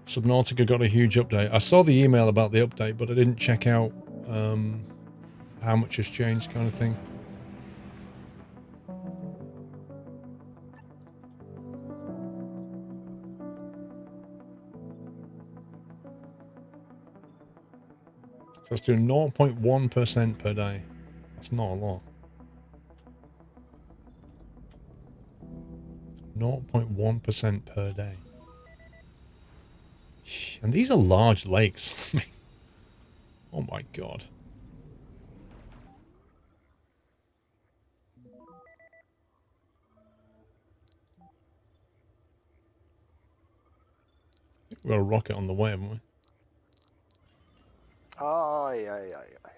Subnautica got a huge update. I saw the email about the update, but I didn't check out how much has changed kind of thing. So let's do 0.1% per day. That's not a lot. 0.1% per day. And these are large lakes. Oh my god. We've got a rocket on the way, haven't we? Aye, aye, aye, aye.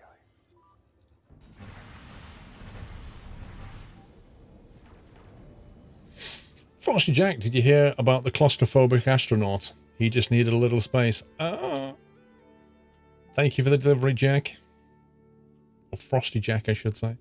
Frosty Jack, did you hear about the claustrophobic astronaut? He just needed a little space. Ah. Thank you for the delivery, Jack. Or Frosty Jack, I should say.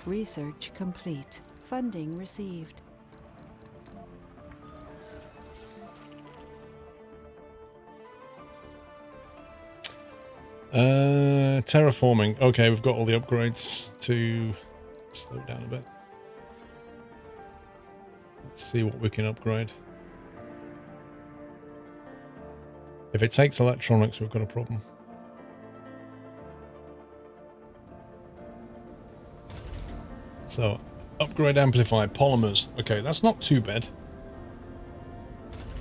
Research complete. Funding received. Terraforming. Okay, we've got all the upgrades to slow down a bit. Let's see what we can upgrade. If it takes electronics, we've got a problem. So, upgrade amplify, polymers. Okay, that's not too bad.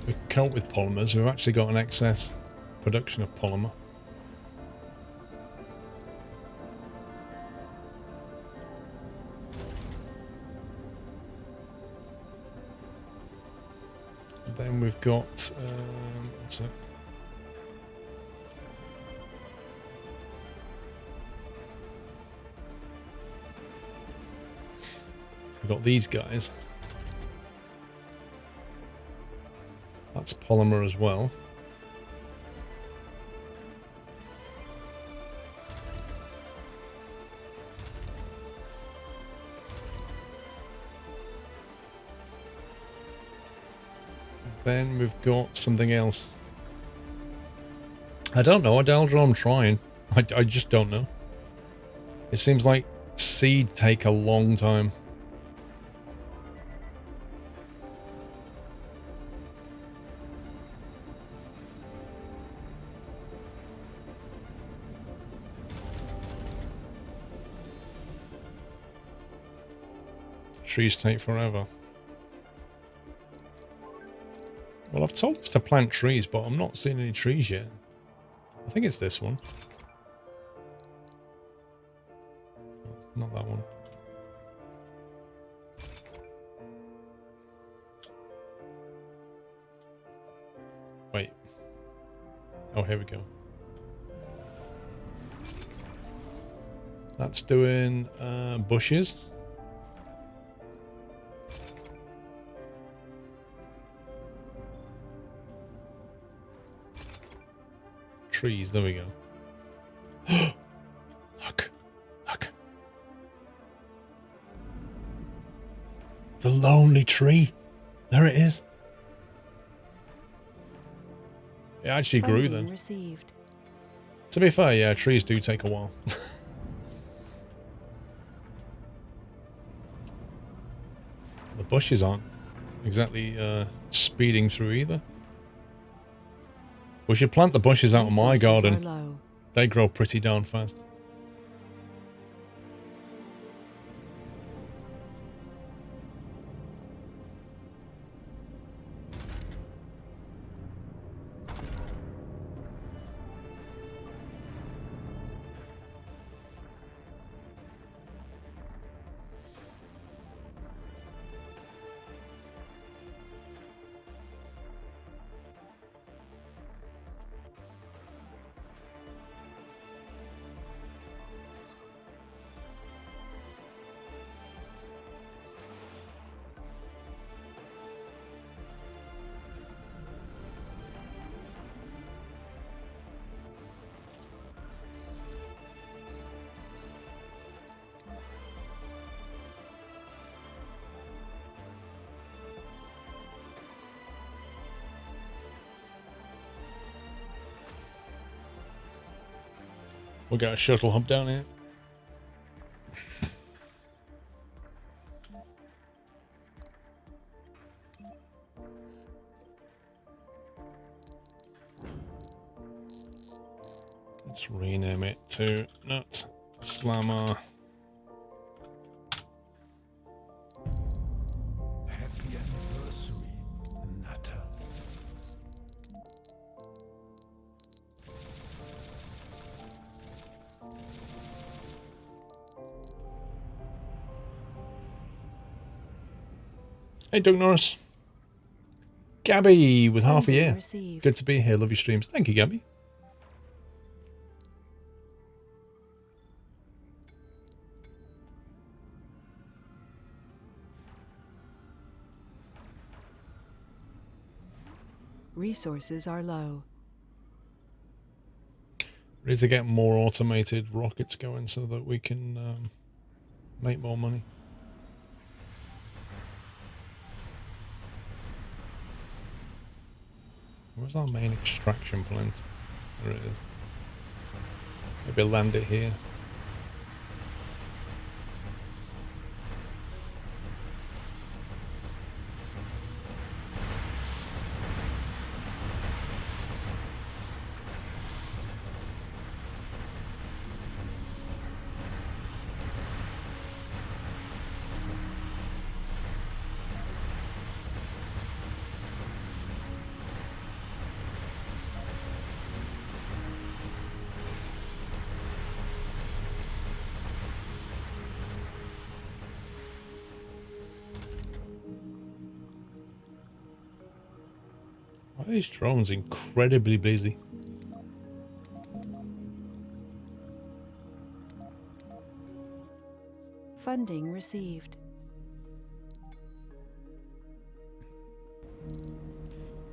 We can cope with polymers. We've actually got an excess production of polymer. Then we've got, what's it? We've got these guys. That's polymer as well. Then we've got something else. I don't know. I'm trying. I just don't know. It seems like seed take a long time. Trees take forever. Well, I've told us to plant trees, but I'm not seeing any trees yet. I think it's this one. No, not that one. Wait. Oh, here we go. That's doing bushes. Trees, there we go. Look, look. The lonely tree. There it is. It actually grew then. Received. To be fair, yeah, trees do take a while. The bushes aren't exactly speeding through either. We should plant the bushes out of my Resources are garden. low. They grow pretty darn fast. We'll get a shuttle hub down here. Let's rename it to Nut Slammer. Happy anniversary, Nutter. Hey, Doug Norris. Gabby with half a Funding year. received. Good to be here. Love your streams. Thank you, Gabby. Resources are low. We need to get more automated rockets going so that we can make more money. Where's our main extraction plant? There it is. Maybe land it here. Why are these drones incredibly busy? Funding received.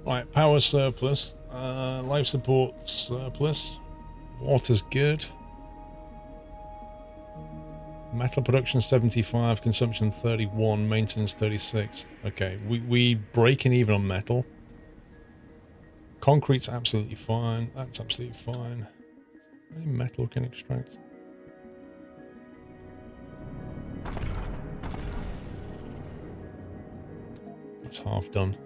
Right, power surplus, life support surplus, water's good. Metal production 75, consumption 31, maintenance 36. Okay, we breaking even on metal. Concrete's absolutely fine. That's absolutely fine. Any metal can extract. That's half done.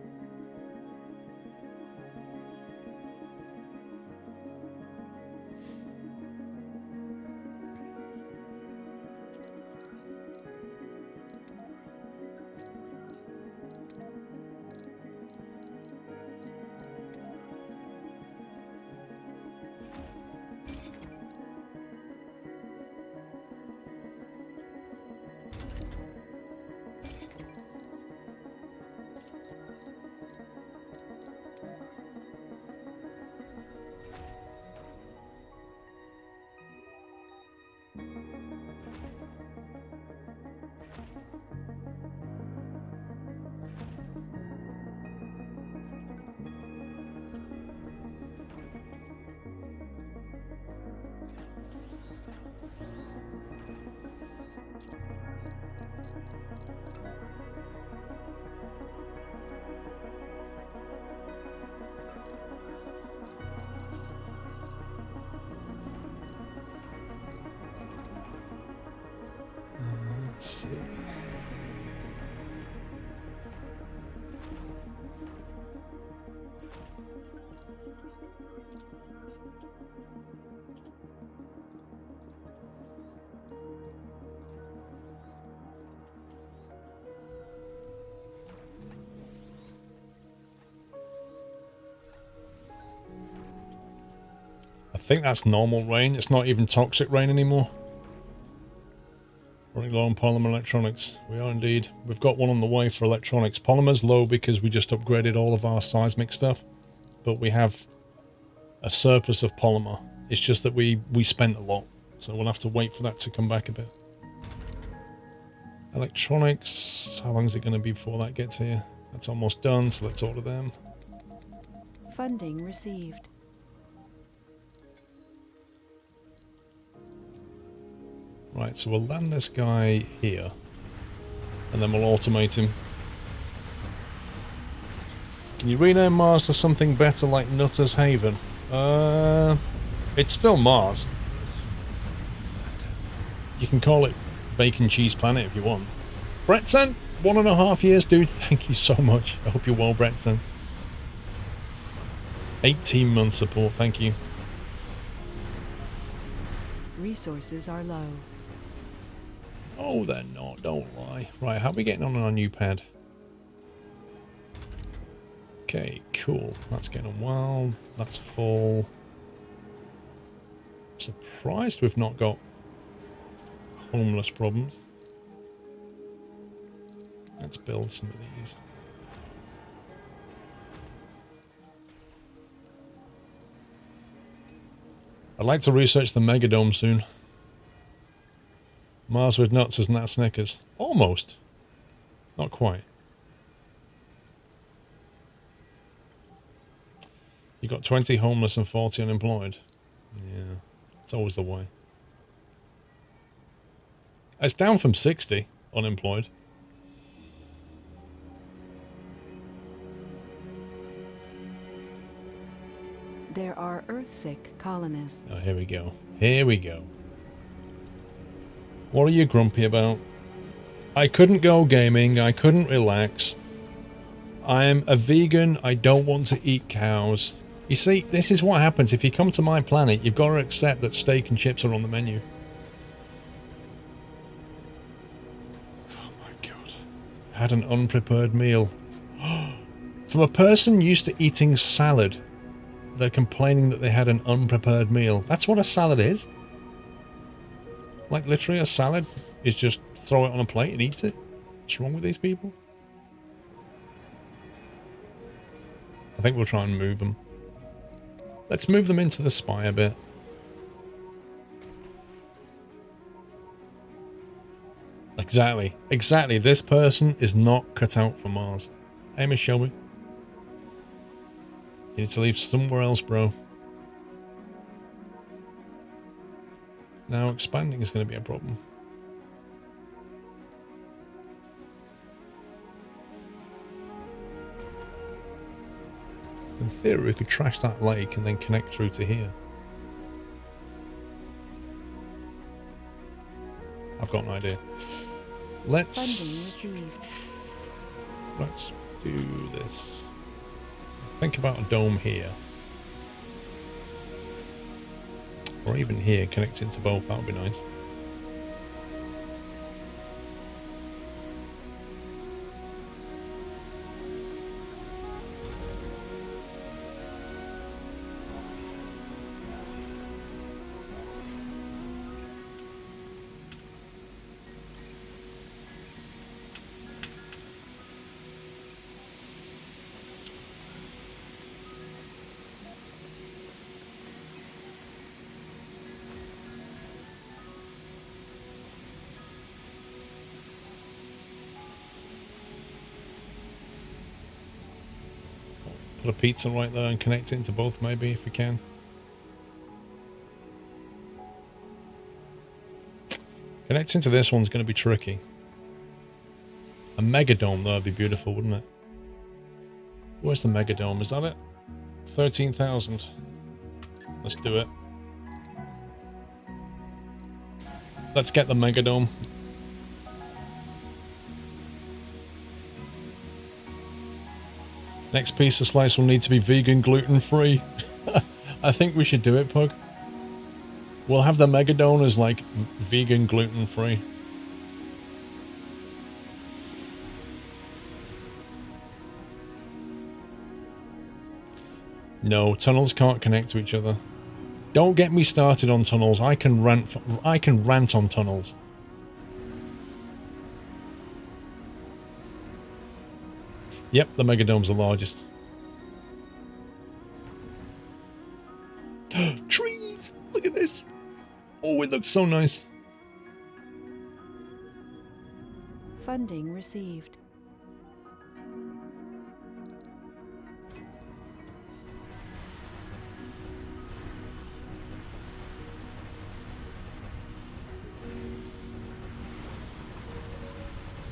Let's see. think that's normal rain. It's not even toxic rain anymore. Running low on polymer electronics. We are indeed. We've got one on the way for electronics. Polymer's low because we just upgraded all of our seismic stuff. But we have a surplus of polymer. It's just that we spent a lot. So we'll have to wait for that to come back a bit. Electronics. How long is it going to be before that gets here? That's almost done, so let's order them. Funding received. Right, so we'll land this guy here. And then we'll automate him. Can you rename Mars to something better like Nutter's Haven? It's still Mars. You can call it Bacon Cheese Planet if you want. Bretson, 1.5 years, dude. Thank you so much. I hope you're well, Bretson. 18 months support, thank you. Resources are low. Oh, they're not, don't lie. Right, how are we getting on our new pad? Okay, cool. That's getting on well. That's full. Surprised we've not got homeless problems. Let's build some of these. I'd like to research the Megadome soon. Mars with nuts, isn't that Snickers? Almost. Not quite. You got 20 homeless and 40 unemployed. Yeah, it's always the way. It's down from 60 unemployed. There are Earthsick colonists. Oh, here we go. Here we go. What are you grumpy about? I couldn't go gaming. I couldn't relax. I am a vegan. I don't want to eat cows. You see, this is what happens. If you come to my planet, you've got to accept that steak and chips are on the menu. Oh my god. I had an unprepared meal. From a person used to eating salad, they're complaining that they had an unprepared meal. That's what a salad is. Like, literally, a salad is just throw it on a plate and eat it. What's wrong with these people? I think we'll try and move them. Let's move them into the spy a bit. Exactly. Exactly. This person is not cut out for Mars. Hey, Miss Shelby. You need to leave somewhere else, bro. Now expanding is going to be a problem. In theory, we could trash that lake and then connect through to here. I've got an idea. Let's do this. Think about a dome here. Or even here, connecting to both, that would be nice. Put a pizza right there and connect it into both, maybe, if we can. Connecting to this one's going to be tricky. A megadome, though, would be beautiful, wouldn't it? Where's the megadome? Is that it? 13,000. Let's do it. Let's get the megadome. Next piece of slice will need to be vegan, gluten-free. I think we should do it, Pug. We'll have the megadome as, like, vegan, gluten-free. No, tunnels can't connect to each other. Don't get me started on tunnels. I can rant on tunnels. Yep, the Megadome's the largest. Trees! Look at this! Oh, it looks so nice. Funding received.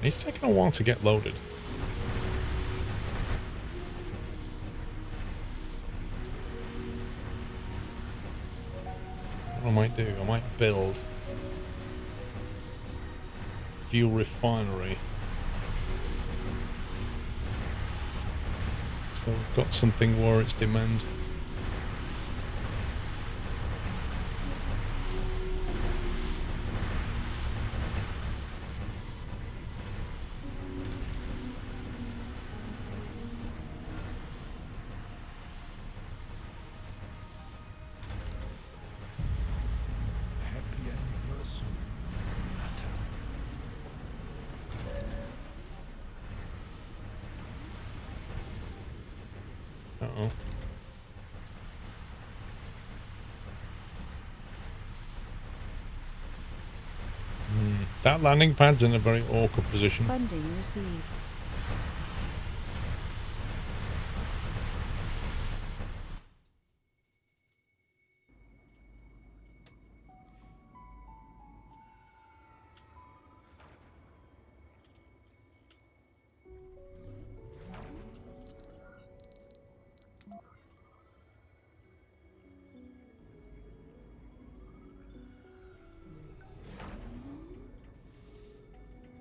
It's taking a while to get loaded. What I might do, I might build a fuel refinery. So we've got something where it's demand. Happy anniversary, Nutter. Uh-oh. That landing pad's in a very awkward position. Funding received.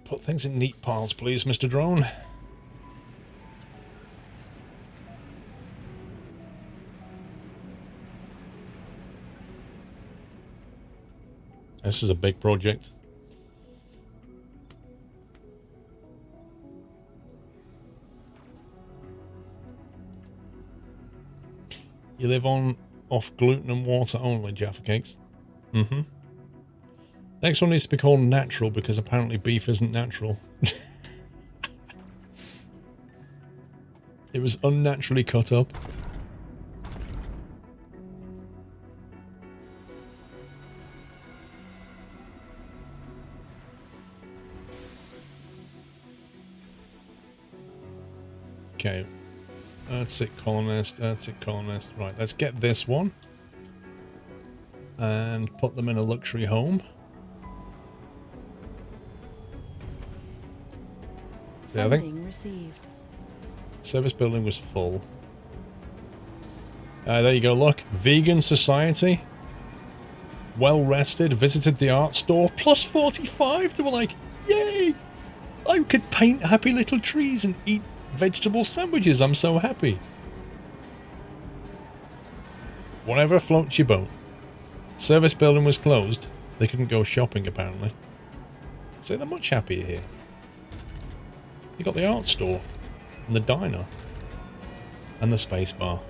Put things in neat piles, please, Mr. Drone. This is a big project. You live off gluten and water only, Jaffa Cakes. Mm-hmm. Next one needs to be called natural because apparently beef isn't natural. It was unnaturally cut up. Okay. That's it, colonist. That's it, colonist. Right, let's get this one. And put them in a luxury home. See, I think Funding received. service building was full. There you go, look. Vegan society. Well rested. Visited the art store. Plus 45. They were like, yay! I could paint happy little trees and eat vegetable sandwiches. I'm so happy. Whatever floats your boat. Service building was closed. They couldn't go shopping, apparently. So they're much happier here. You got the art store. And the diner. And the space bar.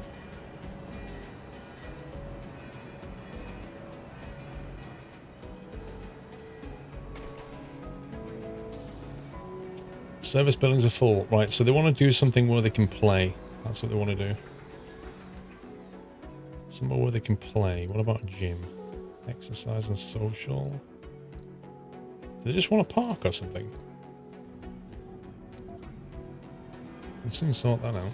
Service buildings are full. Right, so they want to do something where they can play. That's what they want to do. Somewhere where they can play. What about gym? Exercise and social. Do they just want a park or something? We'll soon sort that out.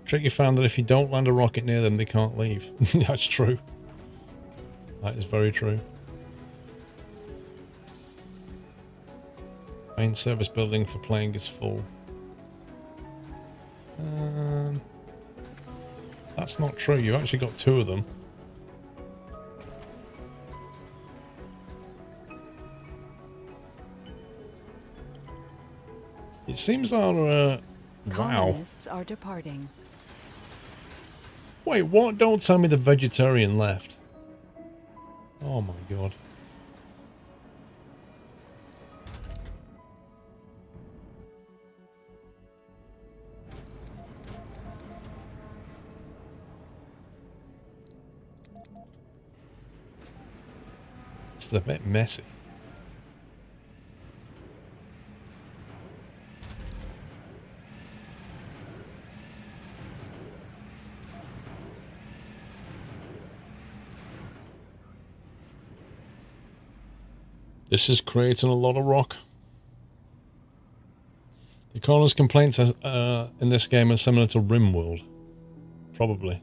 Tricky found that if you don't land a rocket near them, they can't leave. That's true. That is very true. Main service building for playing is full. That's not true. You've actually got two of them. It seems our wow. Colonists are departing. Wait, what? Don't tell me the vegetarian left. Oh my god. This is a bit messy. This is creating a lot of rock. The corner's complaints in this game are similar to RimWorld. Probably.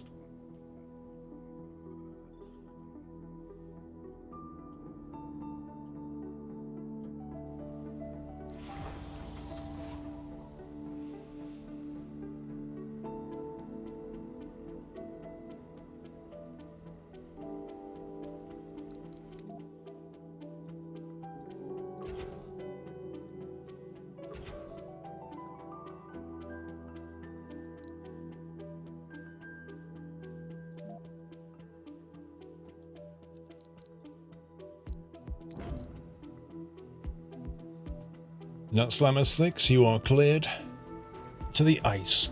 Nutslammer 6, you are cleared to the ice.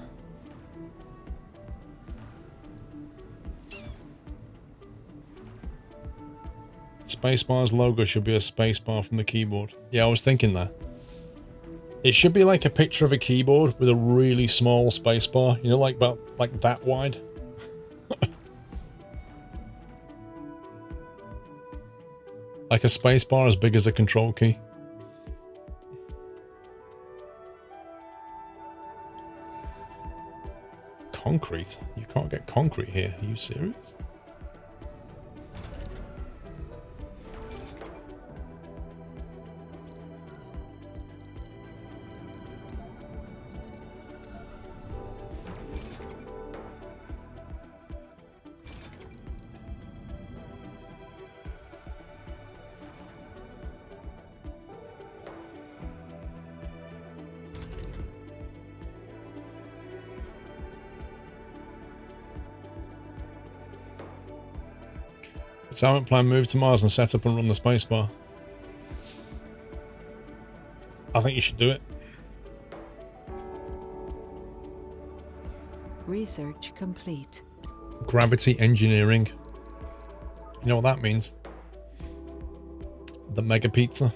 Spacebar's logo should be a spacebar from the keyboard. Yeah, I was thinking that. It should be like a picture of a keyboard with a really small spacebar, you know, like about like that wide. Like a spacebar as big as a control key. Concrete? You can't get concrete here. Are you serious? Retirement plan, move to Mars and set up and run the spacebar. I think you should do it. Research complete. Gravity engineering. You know what that means? The mega pizza.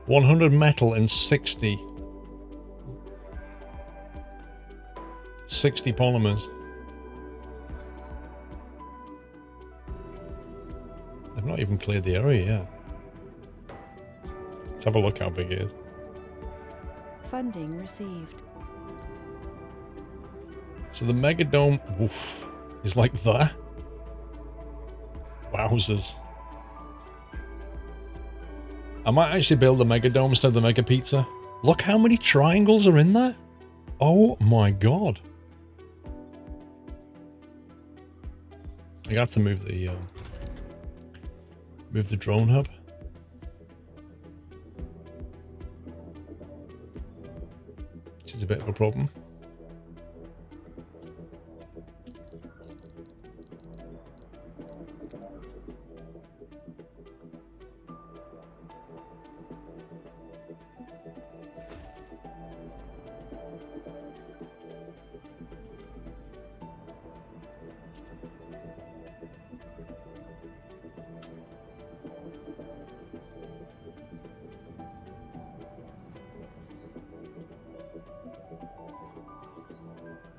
100 metal and 60 polymers. They've not even cleared the area yet. Let's have a look how big it is. Funding received. So the Megadome, oof, is like that. Wowzers. I might actually build the Megadome instead of the Mega Pizza. Look how many triangles are in there. Oh my god. I have to move the drone hub. Which is a bit of a problem.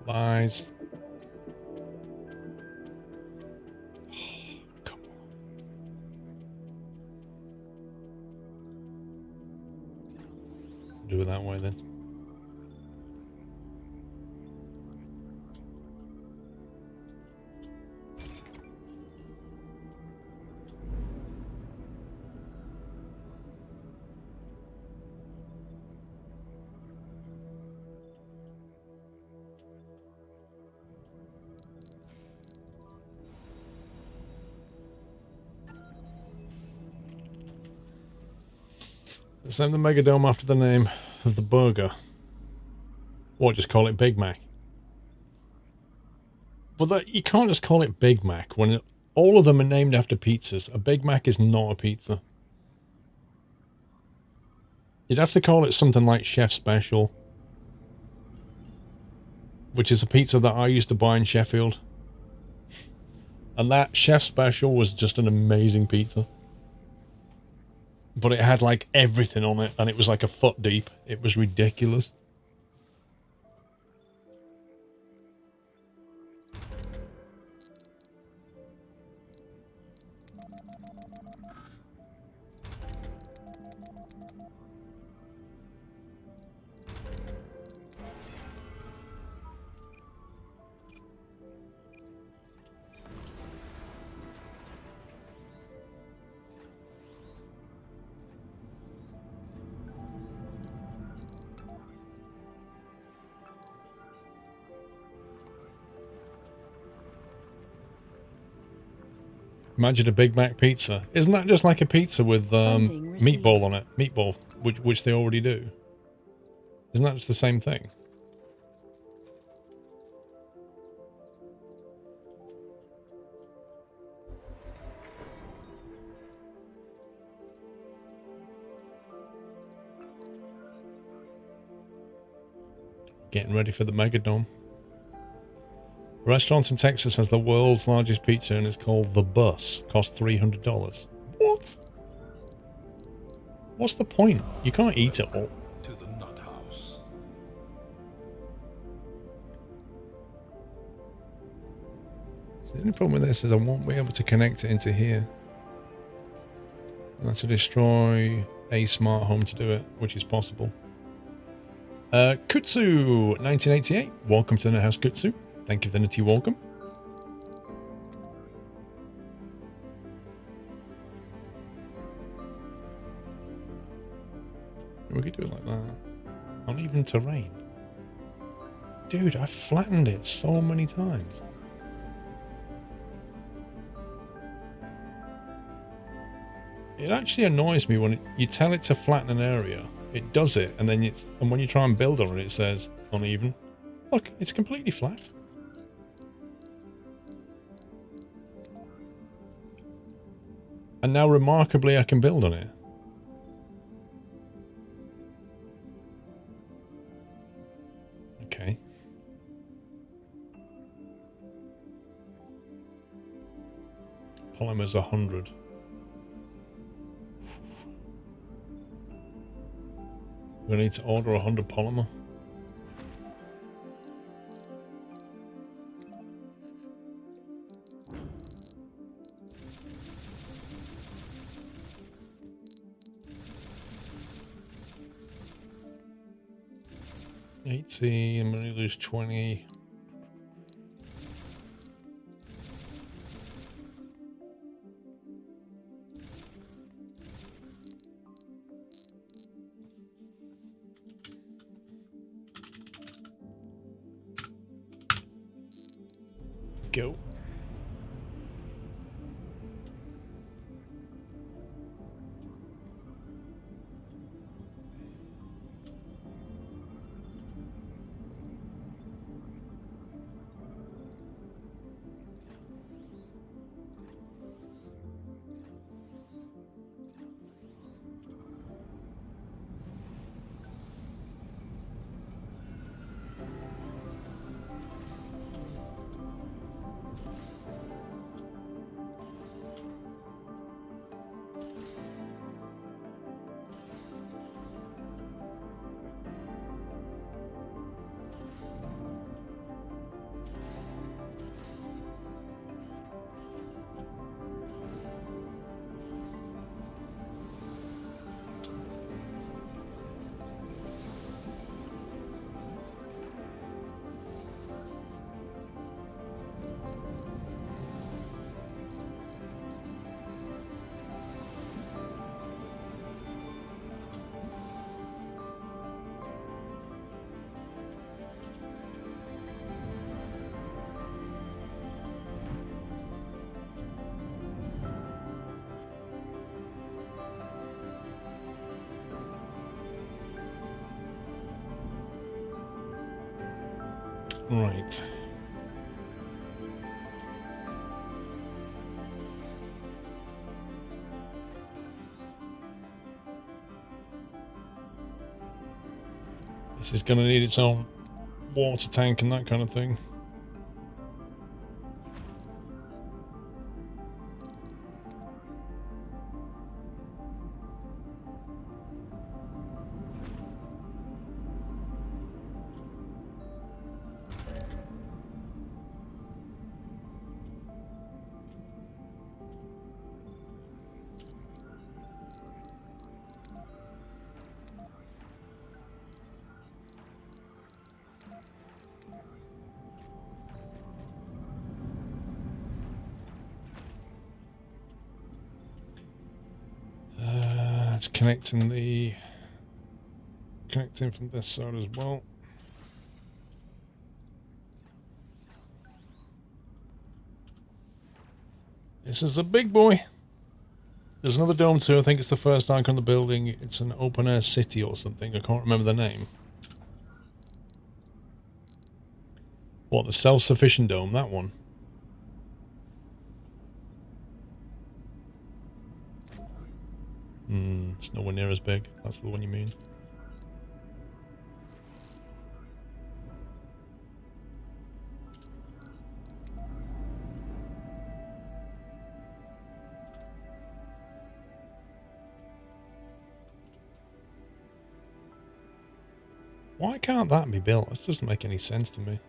Lies. Oh, come on. Do it that way then. Let's name the Megadome after the name of the burger. Or just call it Big Mac. But you can't just call it Big Mac when all of them are named after pizzas. A Big Mac is not a pizza. You'd have to call it something like Chef Special. Which is a pizza that I used to buy in Sheffield. And that chef special was just an amazing pizza. But it had like everything on it, and it was like a foot deep. It was ridiculous. Imagine a Big Mac pizza. Isn't that just like a pizza with meatball on it? Meatball, which they already do. Isn't that just the same thing? Getting ready for the Megadome. Restaurant in Texas has the world's largest pizza and it's called The Bus. Cost $300. What? What's the point? You can't eat it all. To the nut house. So the only problem with this is I won't be able to connect it into here. I have to destroy a smart home to do it, which is possible. Kutsu 1988. Welcome to the house, Kutsu. Thank you for the nutty welcome. We could do it like that. Uneven terrain. Dude, I've flattened it so many times. It actually annoys me when you tell it to flatten an area. It does it, and then when you try and build on it, it says uneven. Look, it's completely flat. And now, remarkably, I can build on it. Okay. Polymer's 100. We need to order 100 polymer. I'm going to lose 20. Go. Right. This is going to need its own water tank and that kind of thing. connecting from this side as well. This is a big boy. There's another dome too. I think it's the first icon on the building. It's an open air city or something. I can't remember the name. What, the self-sufficient dome? That one. It's nowhere near as big. That's the one you mean. Why can't that be built? That doesn't make any sense to me.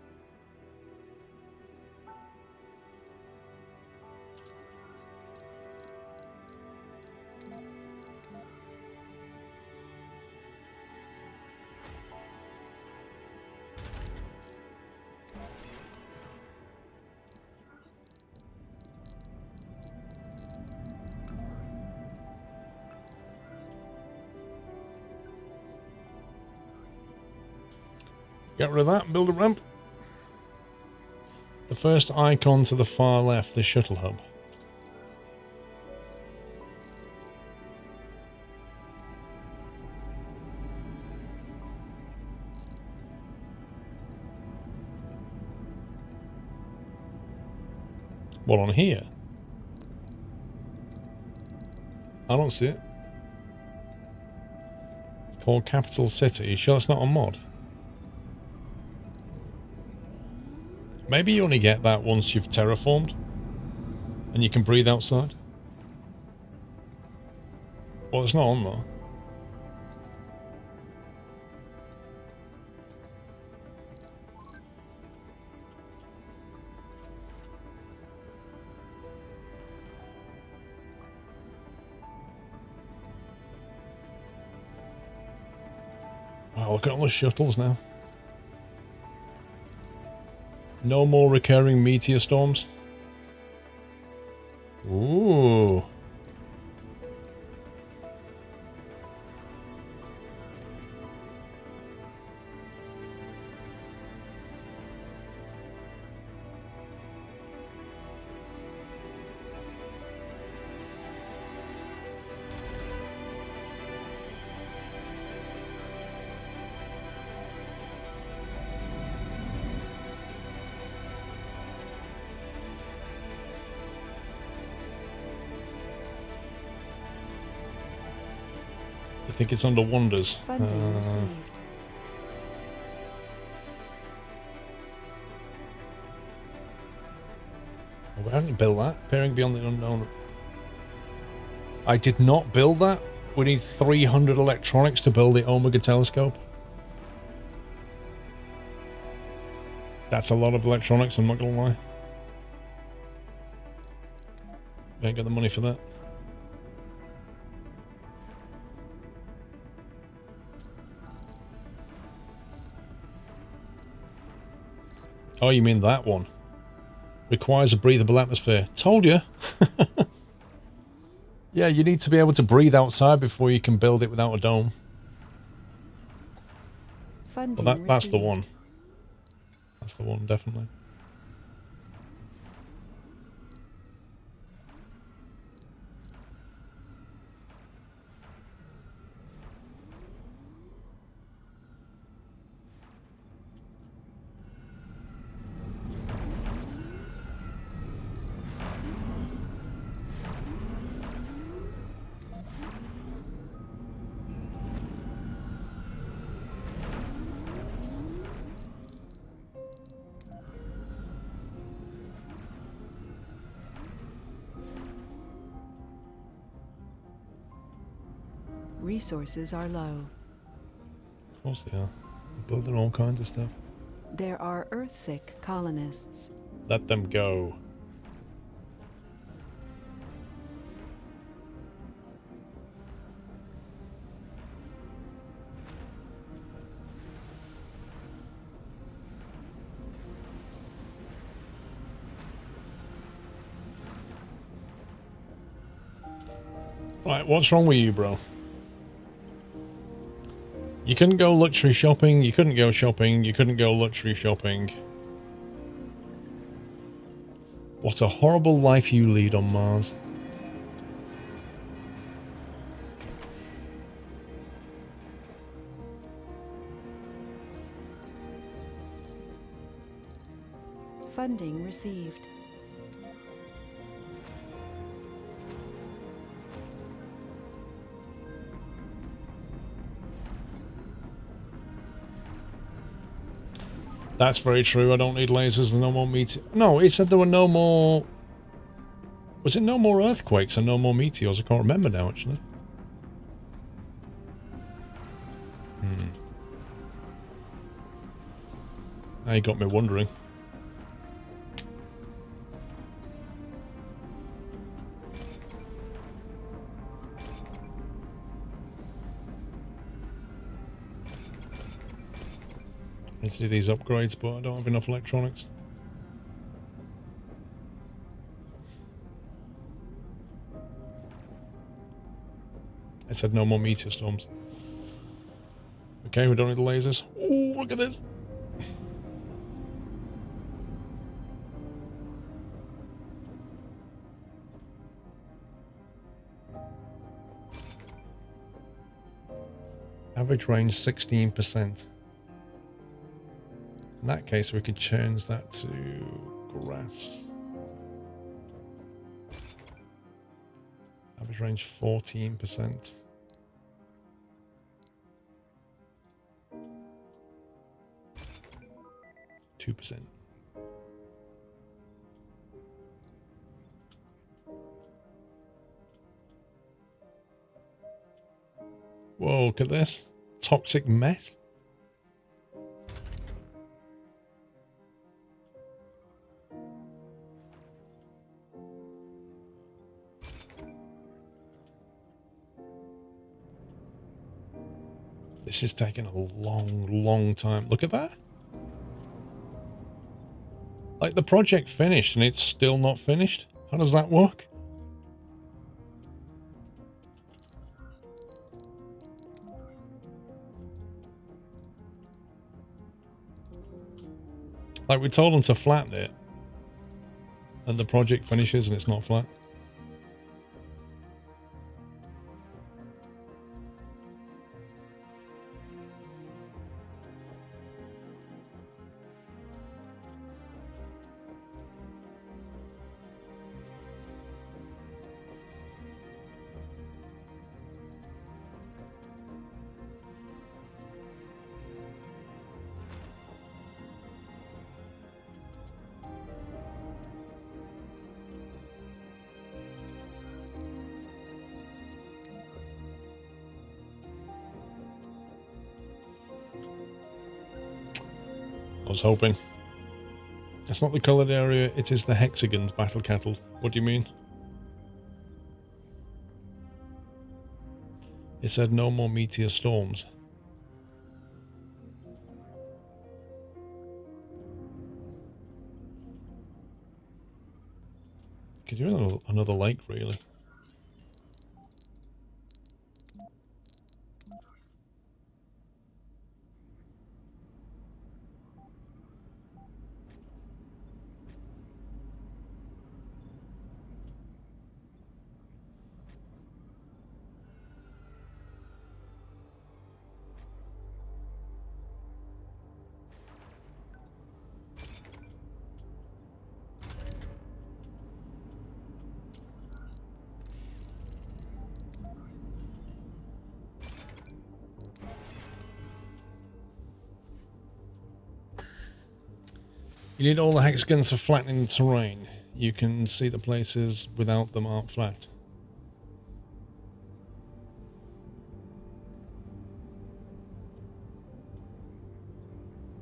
Get rid of that and build a ramp. The first icon to the far left, the shuttle hub. What, on here? I don't see it. It's called Capital City. You sure it's not a mod? Maybe you only get that once you've terraformed and you can breathe outside. Well, it's not on there. Wow, look at all the shuttles now. No more recurring meteor storms. Ooh. I think it's under Wonders. Funding received. Oh, we haven't built that. Peering beyond the unknown. I did not build that. We need 300 electronics to build the Omega telescope. That's a lot of electronics, I'm not gonna lie. We ain't got the money for that. Oh, you mean that one? Requires a breathable atmosphere. Told you. Yeah, you need to be able to breathe outside before you can build it without a dome. Funding But that's the received. one. That's the one, definitely. Resources are low. Of course they are. Building all kinds of stuff. There are Earthsick colonists. Let them go. Right, what's wrong with you, bro? You couldn't go luxury shopping, you couldn't go shopping, you couldn't go luxury shopping. What a horrible life you lead on Mars. Funding received. That's very true. I don't need lasers. There's no more meteors. No, it said there were no more... Was it no more earthquakes and no more meteors? I can't remember now, actually. Now you got me wondering. Let's do these upgrades, but I don't have enough electronics. I said no more meteor storms. Okay, we don't need the lasers. Ooh, look at this. Average range 16%. In that case, we could change that to grass. Average range 14%. 2%. Whoa, look at this. Toxic mess. This is taking a long time. Look at that. Like the project finished and it's still not finished. How does that work? Like we told them to flatten it and the project finishes and it's not flat. I was hoping. It's not the coloured area, it is the hexagons, Battle Kettle. What do you mean? It said no more meteor storms. Could do another lake, really. You need all the hexagons for flattening the terrain. You can see the places without them aren't flat.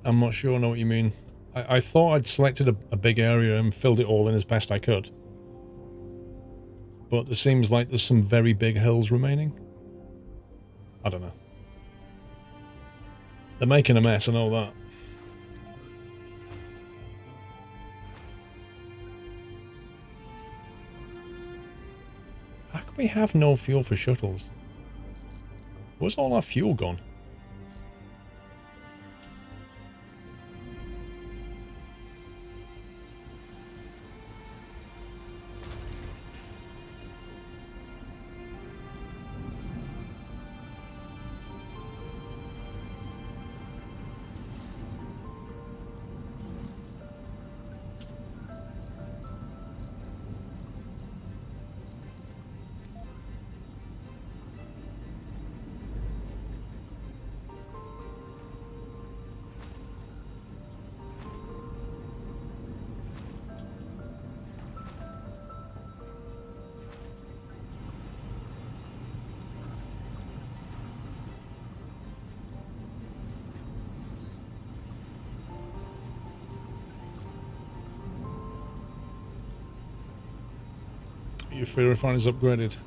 I'm not sure I know what you mean. I thought I'd selected a big area and filled it all in as best I could. But it seems like there's some very big hills remaining. I don't know. They're making a mess, I know that. How can we have no fuel for shuttles? Where's all our fuel gone? your fuel refinery's upgraded.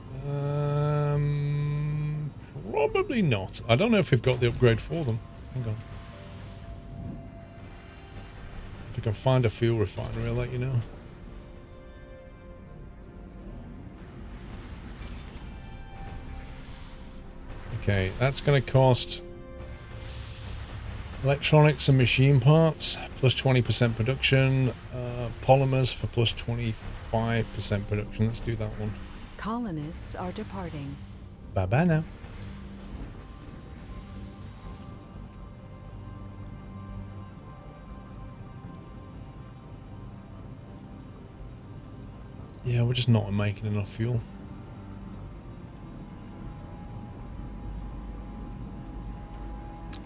Probably not. I don't know if we've got the upgrade for them. Hang on. If I can find a fuel refinery, I'll let you know. Okay, that's going to cost electronics and machine parts plus 20% production, polymers for plus 25% production. Let's do that one. Colonists are departing. Bye bye now. Yeah, we're just not making enough fuel.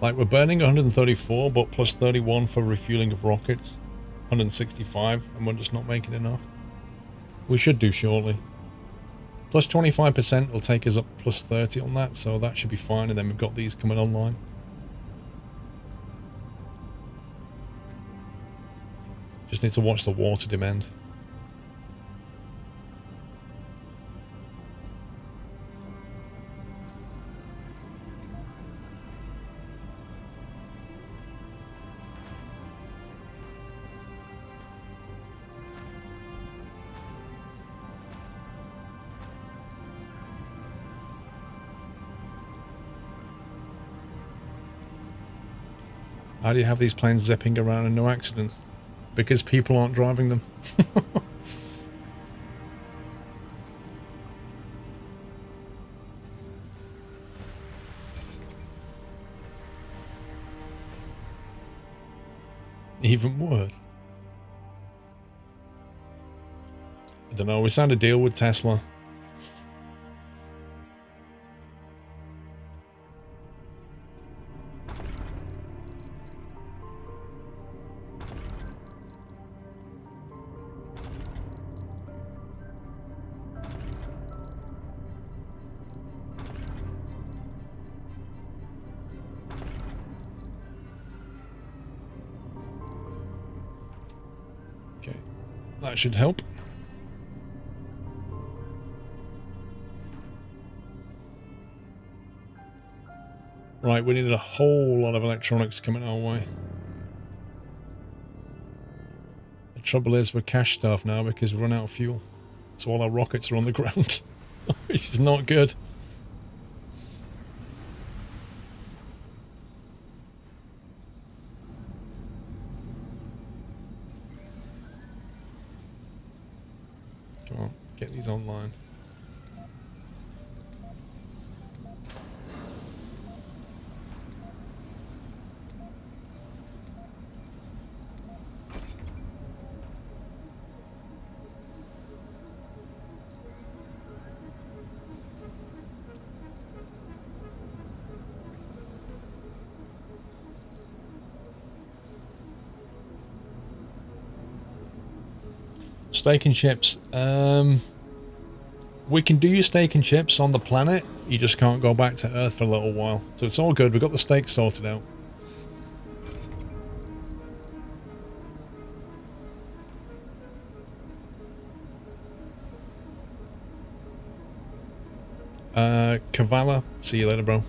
Like, we're burning 134, but plus 31 for refueling of rockets. 165, and we're just not making enough. We should do shortly. Plus 25% will take us up plus 30 on that, so that should be fine, and then we've got these coming online. Just need to watch the water demand. How do you have these planes zipping around and no accidents? Because people aren't driving them. Even worse. I don't know, we signed a deal with Tesla. Okay, that should help. Right, we needed a whole lot of electronics coming our way. The trouble is we're cash stuff now because we run out of fuel. So all our rockets are on the ground, which is not good. Come on, get these online. Steak and chips. We can do your steak and chips on the planet. You just can't go back to Earth for a little while. So it's all good. We've got the steak sorted out. Kavala. See you later, bro.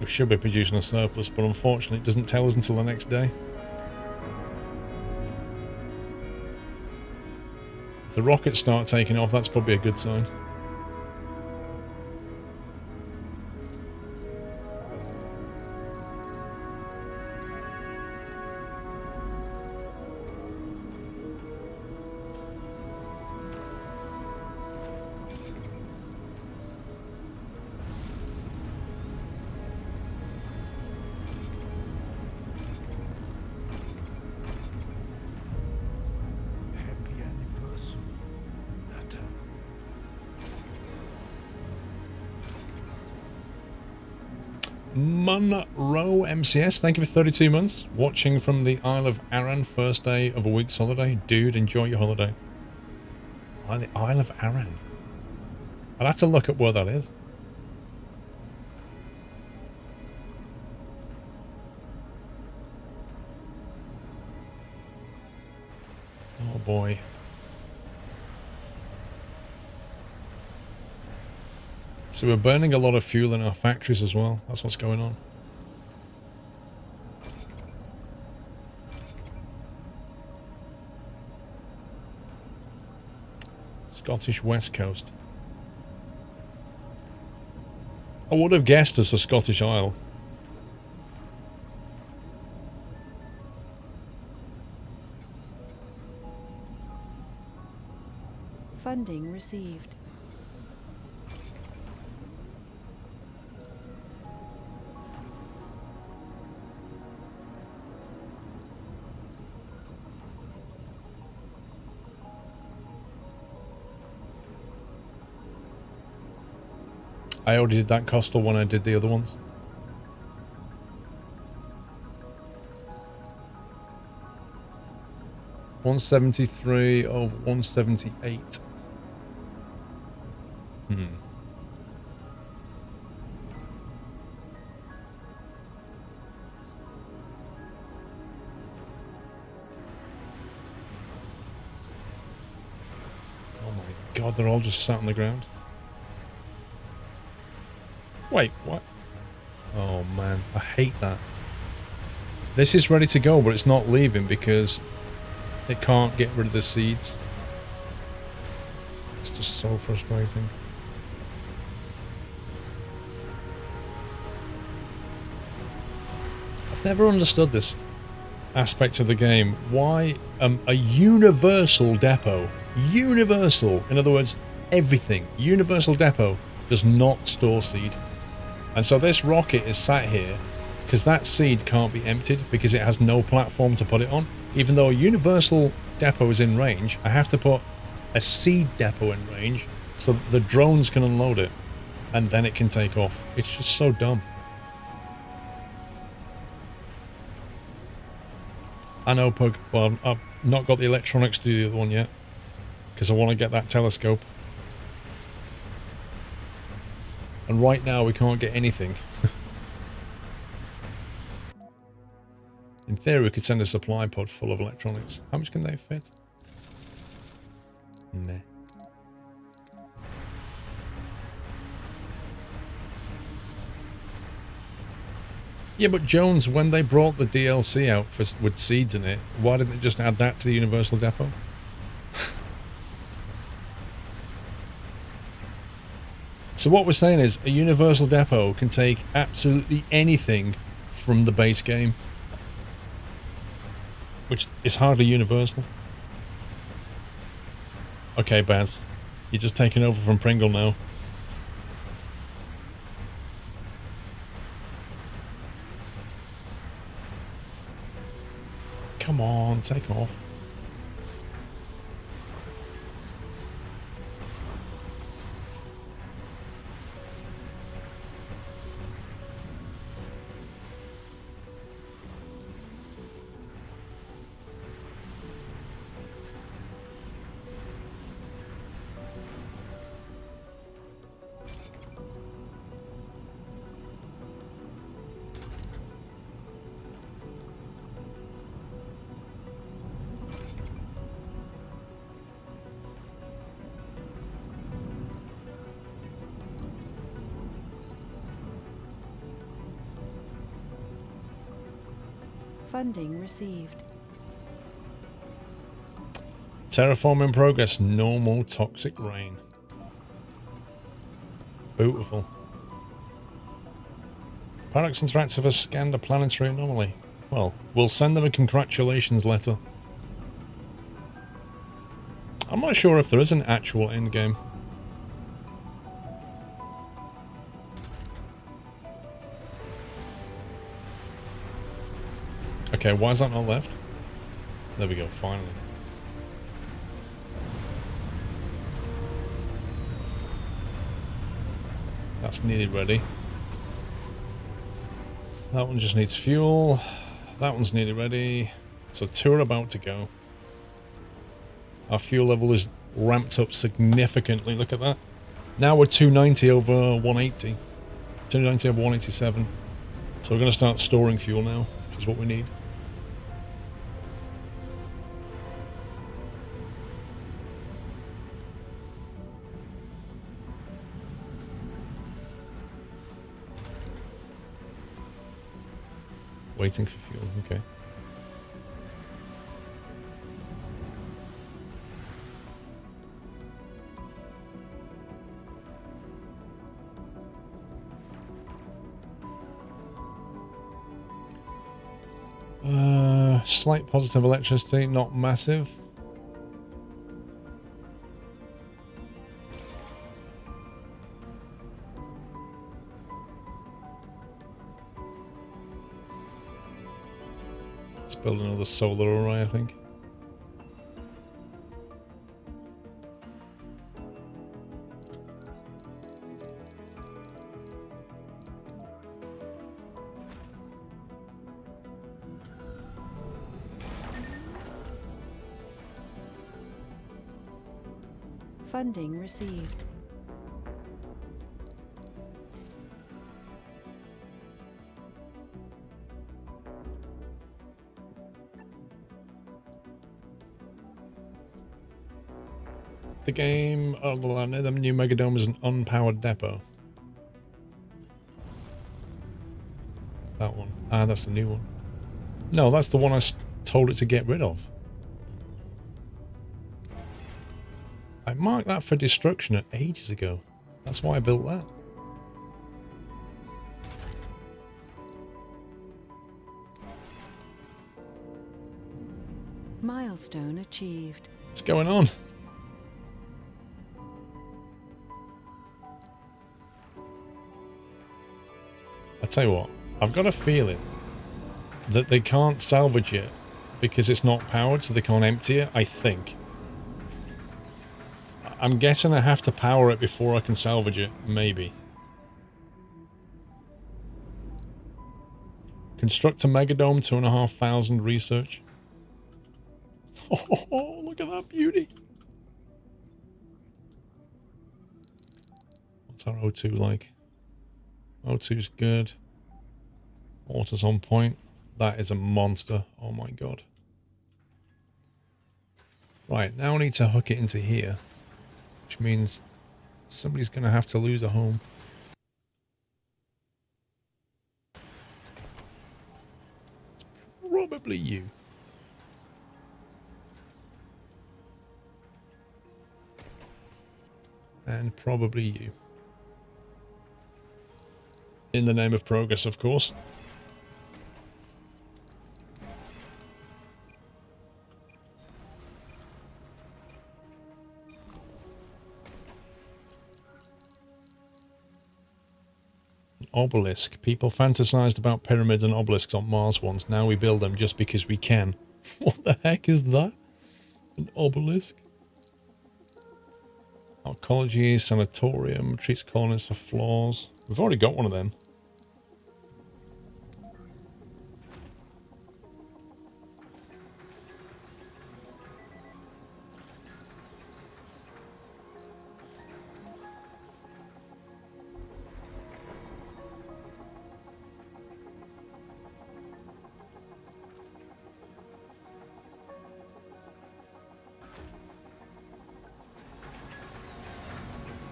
We should be producing a surplus, but unfortunately it doesn't tell us until the next day. If the rockets start taking off, that's probably a good sign. Munro MCS, thank you for 32 months. Watching from the Isle of Arran, first day of a week's holiday. Dude, enjoy your holiday. The Isle of Arran. I'll have to look up where that is. Oh boy. So we're burning a lot of fuel in our factories as well. That's what's going on. Scottish West Coast. I would have guessed it's a Scottish Isle. Funding received. I already did that coastal when I did the other ones. $173 of $178. Oh my god, they're all just sat on the ground. Wait, what? Oh man, I hate that. This is ready to go, but it's not leaving because it can't get rid of the seeds. It's just so frustrating. I've never understood this aspect of the game. Why a universal depot, universal, in other words, everything, universal depot does not store seed. And so this rocket is sat here because that seed can't be emptied because it has no platform to put it on. Even though a universal depot is in range, I have to put a seed depot in range so that the drones can unload it and then it can take off. It's just so dumb. I know, Pug, but I've not got the electronics to do the other one yet because I want to get that telescope. And right now we can't get anything. In theory we could send a supply pod full of electronics. How much can they fit? Nah. Yeah, but Jones, when they brought the DLC out with seeds in it, why didn't they just add that to the Universal Depot? So what we're saying is a Universal Depot can take absolutely anything from the base game, which is hardly universal. Okay, Baz, you're just taking over from Pringle now. Come on, take off. Funding received. Terraform in progress. No more toxic rain. Beautiful. Paradox Interactive has scanned a planetary anomaly. Well, we'll send them a congratulations letter. I'm not sure if there is an actual endgame. Okay, why is that not left? There we go, finally. That's nearly ready. That one just needs fuel. That one's nearly ready. So 2 are about to go. Our fuel level is ramped up significantly. Look at that. Now we're 290 over 180. 290 over 187. So we're going to start storing fuel now, which is what we need. Waiting for fuel, okay. Slight positive electricity, not massive. Let's build another solar array, I think. Funding received. The game, oh, well, the new Megadome is an unpowered depot. That one. Ah, that's the new one. No, that's the one I told it to get rid of. I marked that for destruction ages ago. That's why I built that. Milestone achieved. What's going on? I tell you what, I've got a feeling that they can't salvage it because it's not powered, so they can't empty it, I think. I'm guessing I have to power it before I can salvage it, maybe. Construct a Megadome, 2,500 research. Oh, look at that beauty. What's our O2 like? O2's good. Water's on point. That is a monster. Oh my god. Right, now I need to hook it into here. Which means somebody's going to have to lose a home. It's probably you. And probably you. In the name of progress, of course. Obelisk. People fantasized about pyramids and obelisks on Mars once. Now we build them just because we can. What the heck is that? An obelisk? Arcology, sanatorium, treats colonists for flaws. We've already got one of them.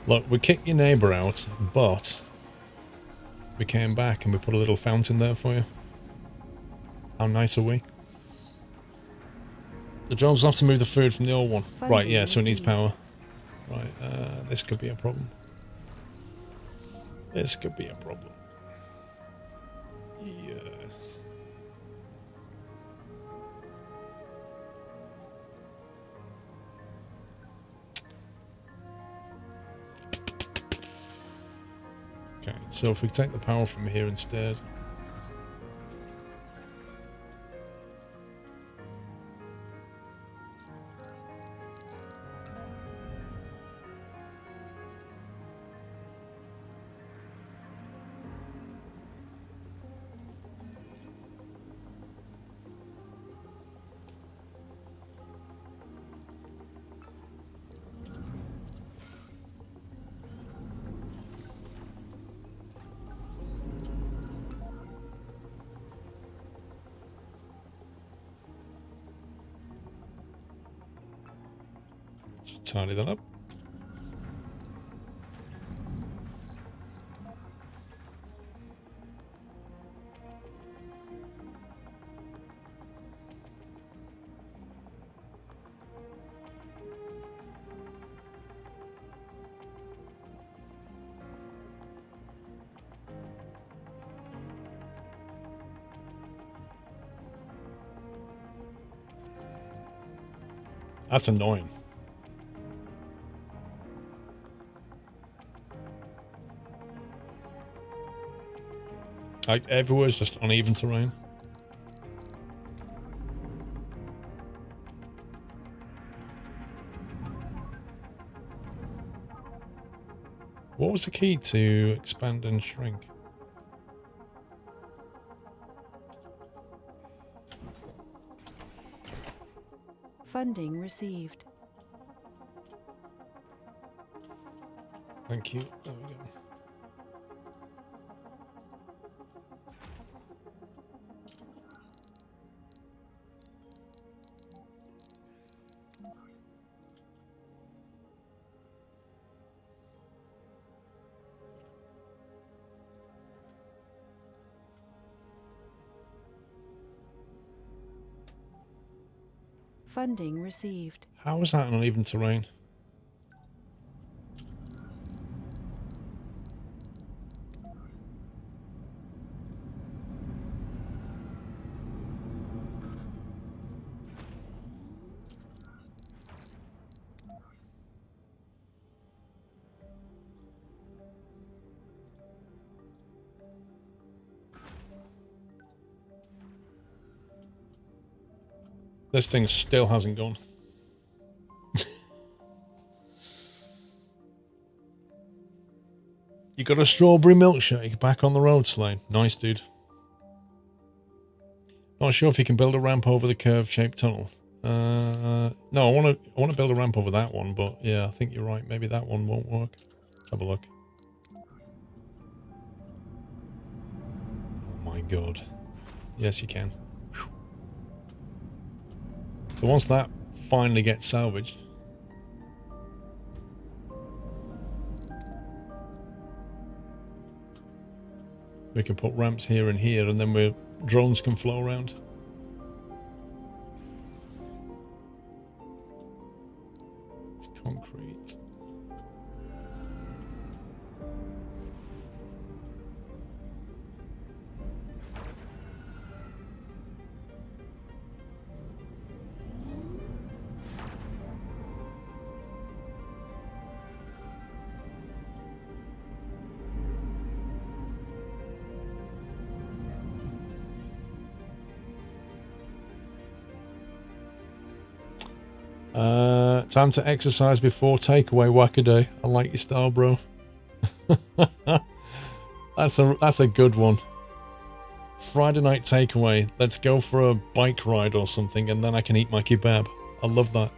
Look, we kicked your neighbour out, but we came back and we put a little fountain there for you. How nice are we? The jobs have to move the food from the old one. Funding Right, yeah, so it needs received. power. Right, this could be a problem. This could be a problem. Yes. Okay, so if we take the power from here instead. tidy that up. That's annoying. Like, everywhere's just uneven terrain. What was the key to expand and shrink? Funding received. Thank you. There we go. Funding received. How is that an uneven terrain? This thing still hasn't gone. You got a strawberry milkshake back on the road, Slane. Nice, dude. Not sure if you can build a ramp over the curve-shaped tunnel. No, I want to build a ramp over that one, but yeah, I think you're right. Maybe that one won't work. Let's have a look. Oh my god. Yes, you can. So once that finally gets salvaged, we can put ramps here and here, and then drones can flow around. It's concrete. Time to exercise before takeaway, Wackaday. I like your style, bro. That's a good one. Friday night takeaway. Let's go for a bike ride or something, and then I can eat my kebab. I love that.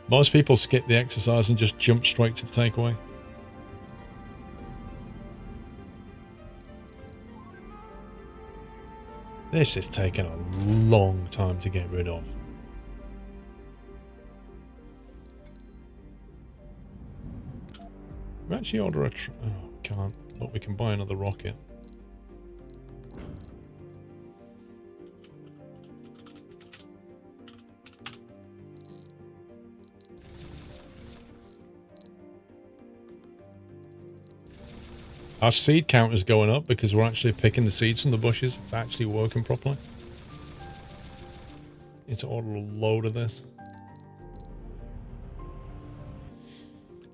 Most people skip the exercise and just jump straight to the takeaway. This is taking a long time to get rid of. We actually order a oh, can't. But we can buy another rocket. Our seed count is going up because we're actually picking the seeds from the bushes. It's actually working properly. Need to order a load of this.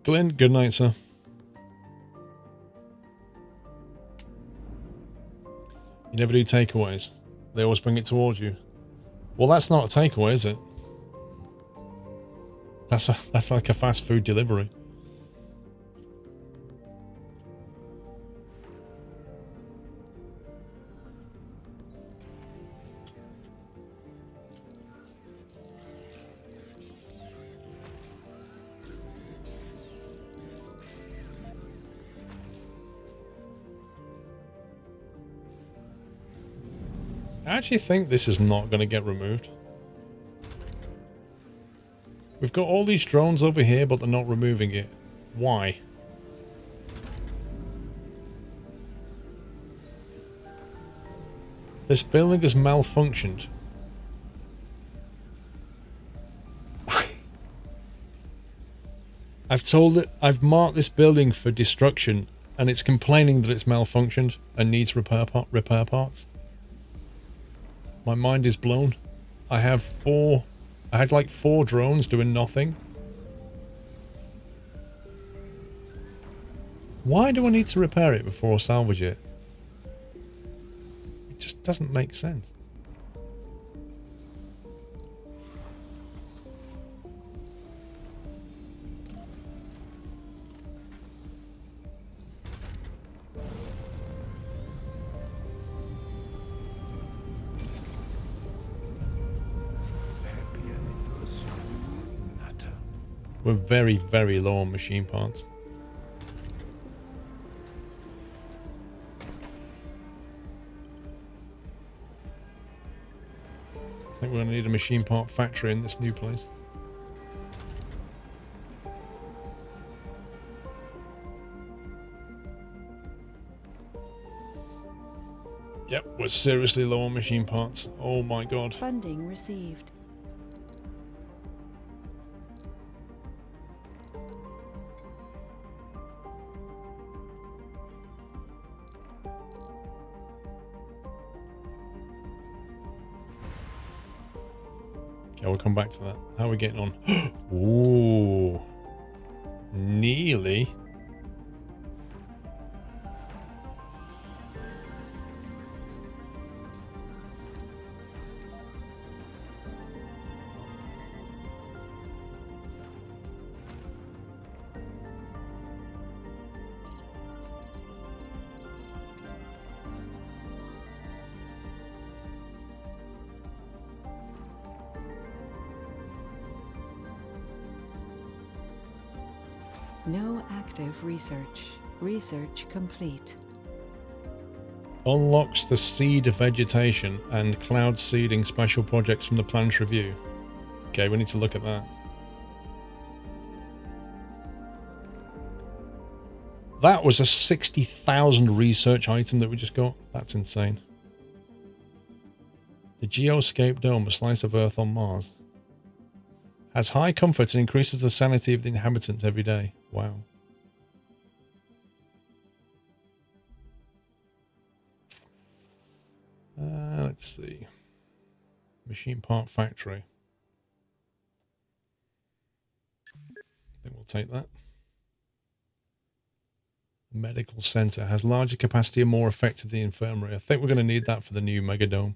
Glenn, good night, sir. You never do takeaways. They always bring it towards you. Well, that's not a takeaway, is it? That's like a fast food delivery. I actually think this is not going to get removed. We've got all these drones over here, but they're not removing it. Why? This building has malfunctioned. I've marked this building for destruction, and it's complaining that it's malfunctioned and needs repair parts. My mind is blown. I had like 4 drones doing nothing. Why do I need to repair it before I salvage it? It just doesn't make sense. Happy anniversary, Nata. We're very, very low on machine parts. I think we're going to need a machine part factory in this new place. Yep, we're seriously low on machine parts. Oh my god. Funding received. Okay, we'll come back to that. How are we getting on? Ooh. Nearly. No active research. Research complete. Unlocks the seed vegetation and cloud seeding special projects from the plans review. Okay, we need to look at that. That was a 60,000 research item that we just got. That's insane. The Geoscape Dome, a slice of Earth on Mars. Has high comfort and increases the sanity of the inhabitants every day. Wow. Let's see. Machine part factory. I think we'll take that. Medical center has larger capacity and more effective than the infirmary. I think we're going to need that for the new megadome.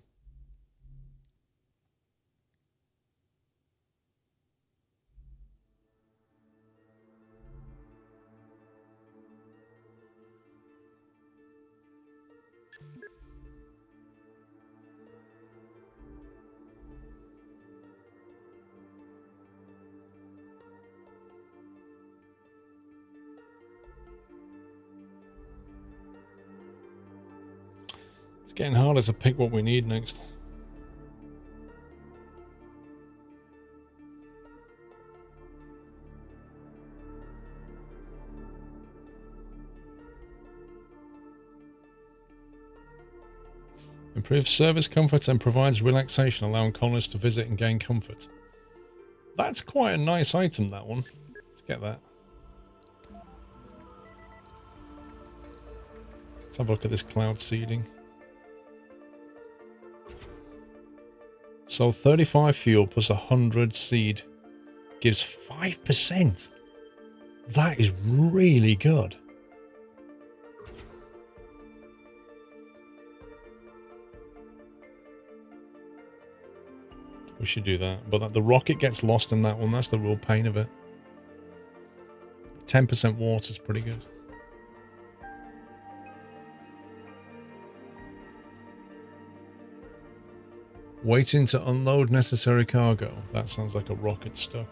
It's getting harder to pick what we need next. Improves service comfort and provides relaxation, allowing colonists to visit and gain comfort. That's quite a nice item, that one. Let's get that. Let's have a look at this cloud seeding. So 35 fuel plus 100 seed gives 5%. That is really good. We should do that. But the rocket gets lost in that one. That's the real pain of it. 10% water is pretty good. Waiting to unload necessary cargo. That sounds like a rocket stuck.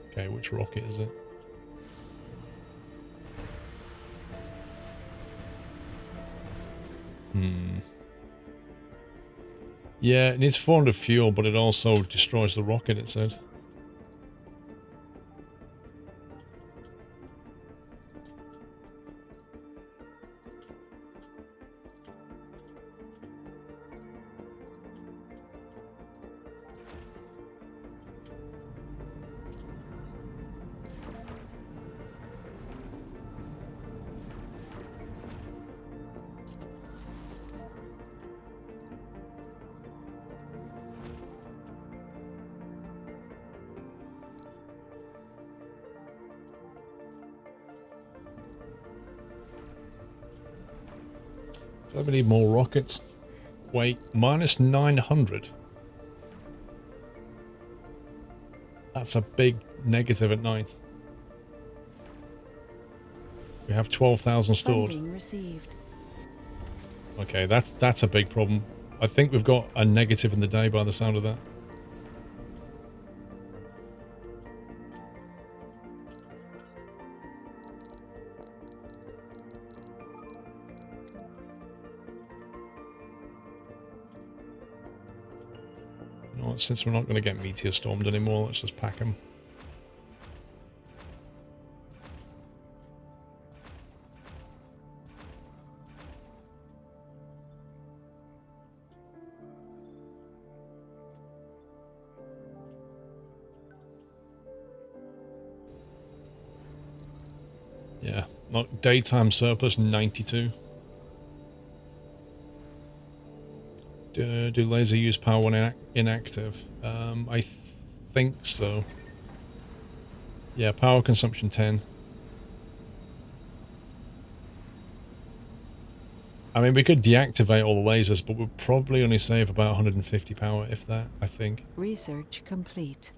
Okay, which rocket is it? Yeah, it needs 400 fuel, but it also destroys the rocket, it said. So we need more rockets. Wait, minus 900. That's a big negative at night. We have 12,000 stored. Funding received. Okay, that's a big problem. I think we've got a negative in the day by the sound of that. You know what, since we're not going to get meteor stormed anymore, let's just pack them. Yeah, not daytime surplus 92. Do laser use power when inactive? I think so. Yeah, power consumption 10. I mean, we could deactivate all the lasers, but we'll probably only save about 150 power, if that, I think. Research complete.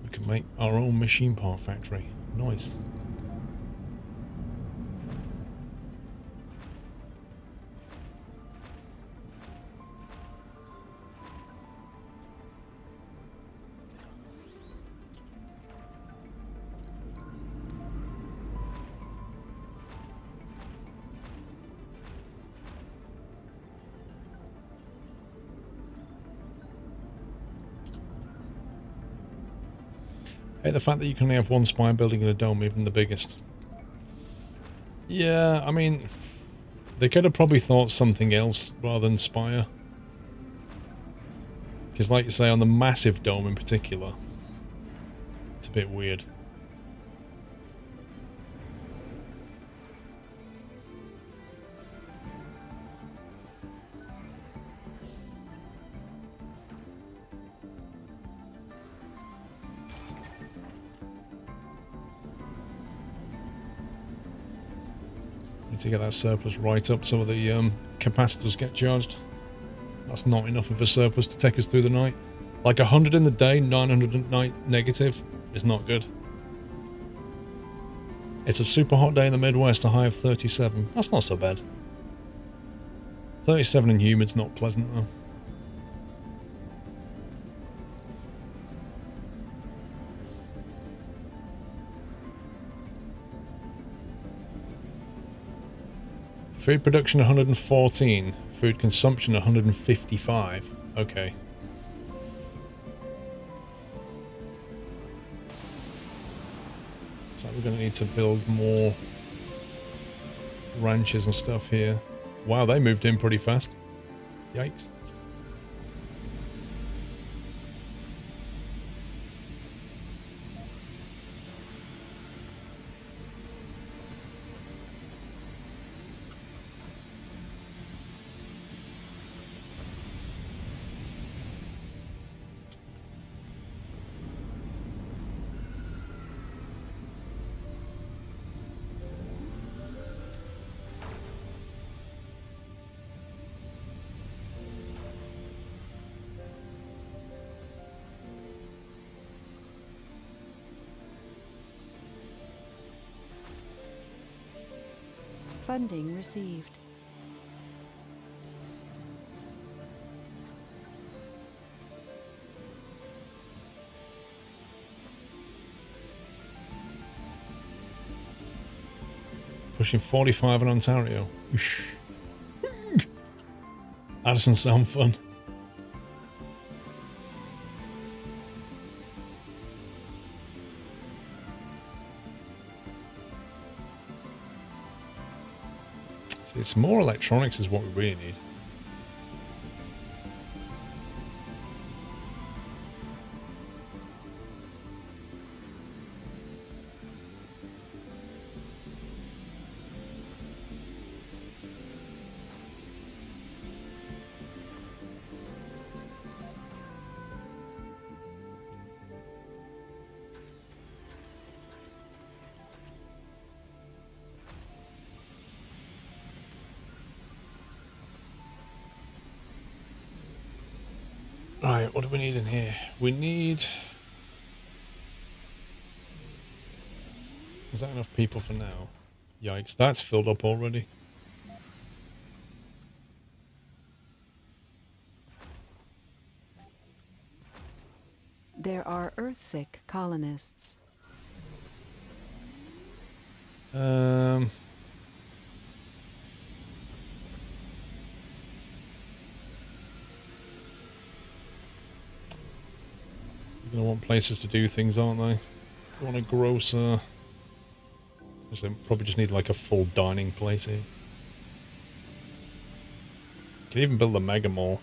We can make our own machine part factory. Nice. Hate the fact that you can only have one spire building in a dome, even the biggest. Yeah, I mean, they could have probably thought something else rather than spire. Because like you say, on the massive dome in particular, it's a bit weird. Need to get that surplus right up so the capacitors get charged. That's not enough of a surplus to take us through the night. Like 100 in the day, 900 at night negative is not good. It's a super hot day in the Midwest, a high of 37. That's not so bad. 37 in humid's not pleasant though. Food production 114, food consumption 155. Okay. So we're going to need to build more ranches and stuff here. Wow, they moved in pretty fast. Yikes. Funding received. Pushing 45 in Ontario. That doesn't sound fun. See, it's more electronics is what we really need. Right, what do we need in here? We need... Is that enough people for now? Yikes, that's filled up already. There are Earthsick colonists. You're gonna want places to do things, aren't they? You want a grocer. They probably just need like a full dining place here. You can even build a mega mall.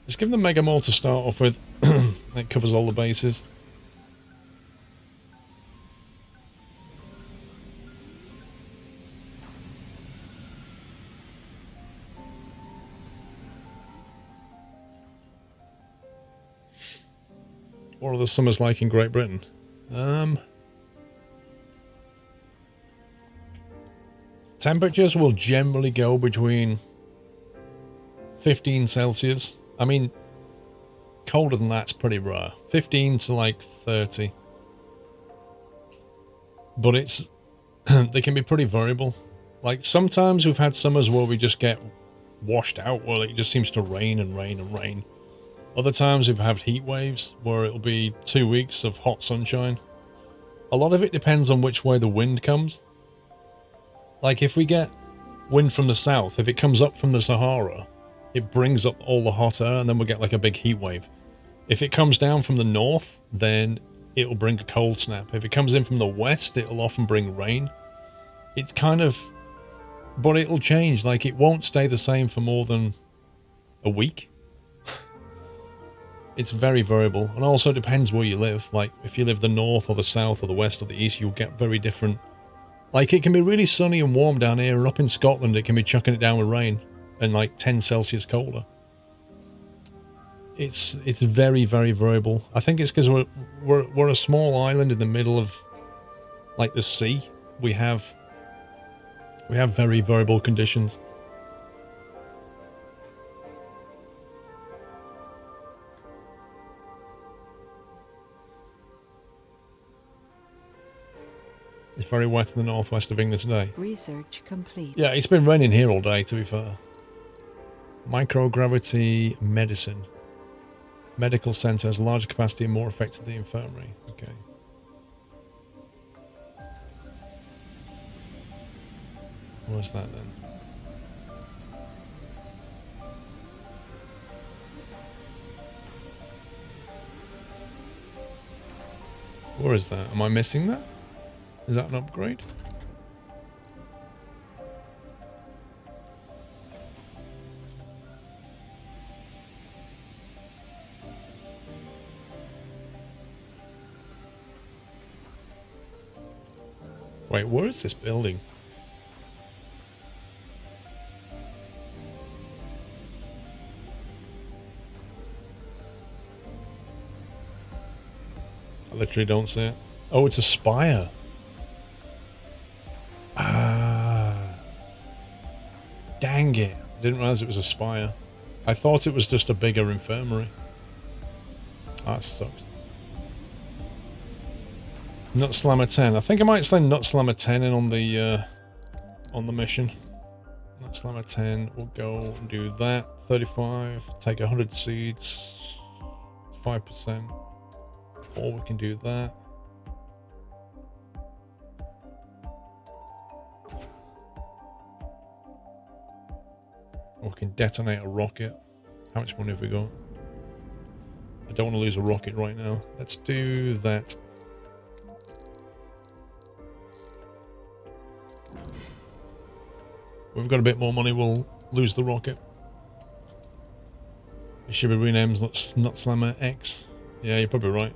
Let's give them the mega mall to start off with. That covers all the bases. What are the summers like in Great Britain? Temperatures will generally go between 15 Celsius. I mean, colder than that's pretty rare. 15 to like 30. But it's they can be pretty variable. Like sometimes we've had summers where we just get washed out, where it just seems to rain and rain and rain. Other times we've had heat waves where it'll be 2 weeks of hot sunshine. A lot of it depends on which way the wind comes. Like if we get wind from the south, if it comes up from the Sahara, it brings up all the hot air and then we'll get like a big heat wave. If it comes down from the north, then it'll bring a cold snap. If it comes in from the west, it'll often bring rain. It's kind of... But it'll change. Like it won't stay the same for more than a week. It's very variable, and also depends where you live. Like, if you live the north or the south or the west or the east, you'll get very different... Like, it can be really sunny and warm down here, and up in Scotland, it can be chucking it down with rain, and like 10 Celsius colder. It's very, very variable. I think it's because we're a small island in the middle of, like, the sea. We have very variable conditions. It's very wet in the northwest of England today. Research complete. Yeah, it's been raining here all day, to be fair. Microgravity medicine. Medical centre has larger capacity and more effective than the infirmary. Okay. What's that then? Where is that? Am I missing that? Is that an upgrade? Wait, where is this building? I literally don't see it. Oh, it's a spire. Dang it. Didn't realize it was a spire. I thought it was just a bigger infirmary. That sucks. Nut Slammer 10. I think I might send Nut Slammer 10 in on the mission. Nut Slammer 10 will go and do that 35. Take 100 seeds. 5%. Or we can do that. Or we can detonate a rocket. How much money have we got? I don't want to lose a rocket right now. Let's do that. We've got a bit more money, we'll lose the rocket. It should be renamed Nut Slammer X. Yeah, you're probably right.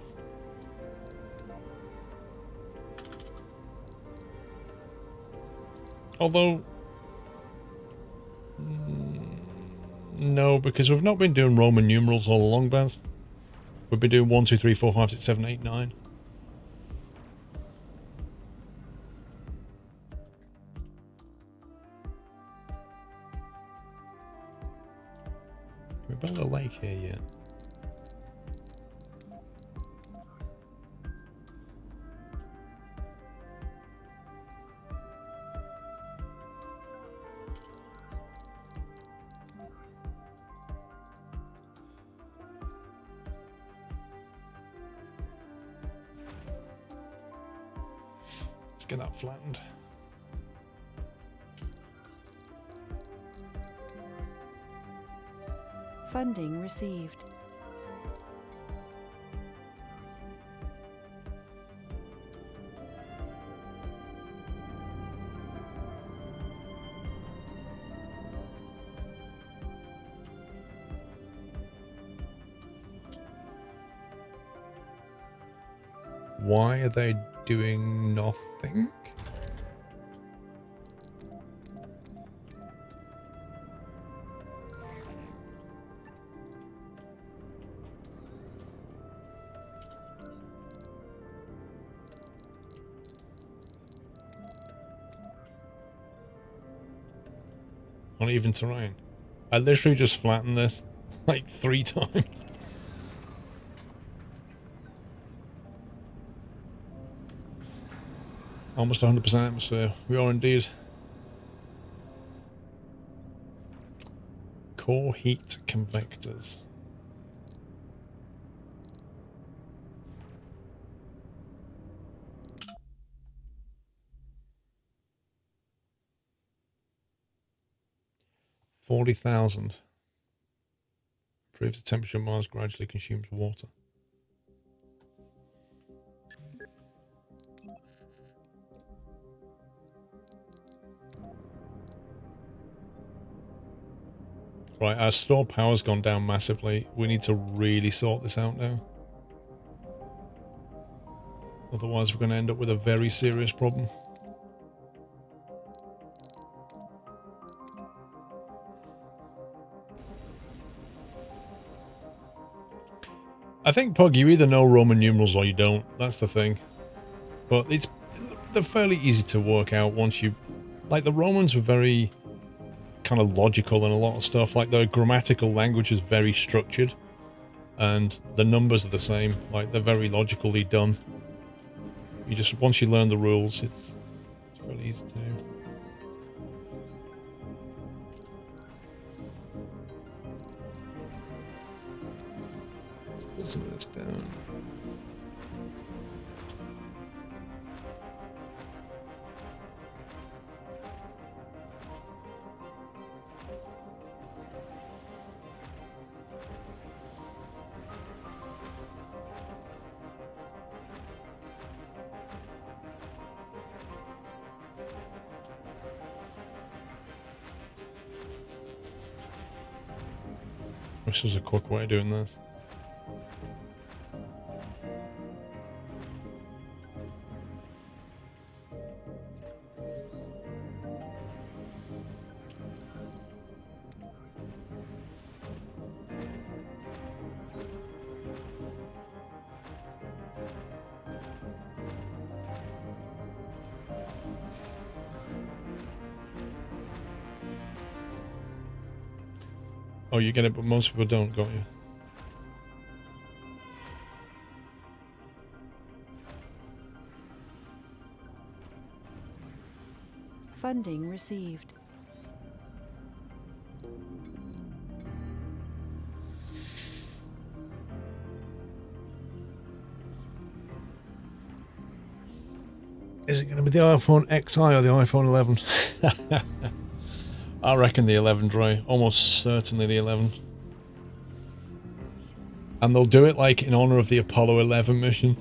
Although... no, because we've not been doing Roman numerals all along, Baz. We've been doing 1, 2, 3, 4, 5, 6, 7, 8, 9. Can we build a lake here yet? Let's get that flattened. Funding received. Why are they doing nothing? Uneven terrain. I literally just flattened this like 3 times. Almost 100% atmosphere. We are indeed. Core heat convectors. $40,000. Proves the temperature of Mars gradually consumes water. Right, our store power's gone down massively. We need to really sort this out now. Otherwise we're going to end up with a very serious problem. I think, Pug, you either know Roman numerals or you don't. That's the thing. But they're fairly easy to work out once you... Like, the Romans were very kind of logical in a lot of stuff. Like, their grammatical language is very structured. And the numbers are the same. Like, they're very logically done. You just... Once you learn the rules, it's fairly easy to do. Let's put some of this down. This is a quick way of doing this. Oh, you get it, but most people don't, got you? Funding received. going to be the iPhone XI or the iPhone 11? I reckon the 11, Dre. Almost certainly the 11. And they'll do it like in honor of the Apollo 11 mission.